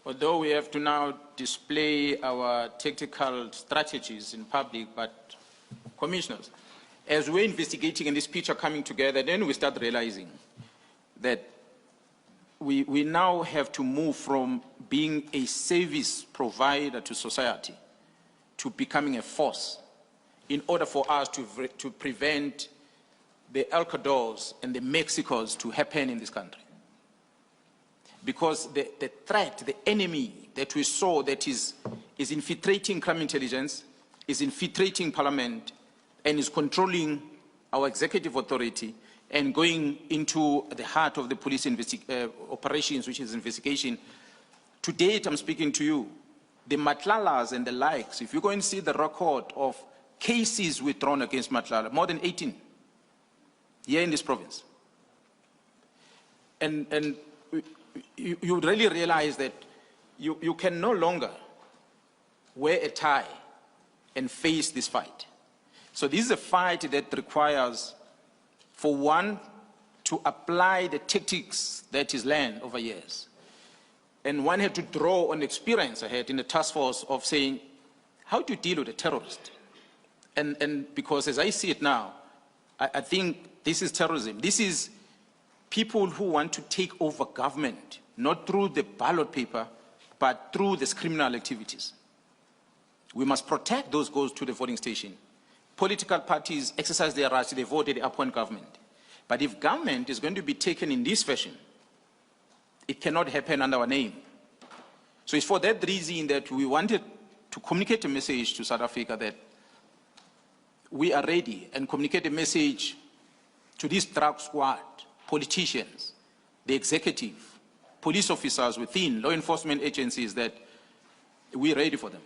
Although we have to now display our tactical strategies in public, but commissioners, as we're investigating and this picture coming together, then we start realizing that we now have to move from being a service provider to society to becoming a force in order for us to prevent the El Cadors and the Mexicos to happen in this country. Because the threat, the enemy that we saw that is infiltrating crime intelligence, is infiltrating parliament, and is controlling our executive authority and going into the heart of the police operations, which is investigation. To date, I'm speaking to you, the Matlalas and the likes, if you go and see the record of cases withdrawn against Matlala, more than 18 here in this province. And you really realize that you can no longer wear a tie and face this fight. So this is a fight that requires, for one, to apply the tactics that is learned over years. And one had to draw on experience ahead in the task force of saying, how do you deal with a terrorist? And because as I see it now, I think this is terrorism. This is people who want to take over government, not through the ballot paper, but through these criminal activities. We must protect those who go to the voting station. Political parties exercise their rights, they vote, they appoint government. But if government is going to be taken in this fashion, it cannot happen under our name. So it's for that reason that we wanted to communicate a message to South Africa that we are ready, and communicate a message to this drug squad, politicians, the executive, police officers within law enforcement agencies that we're ready for them.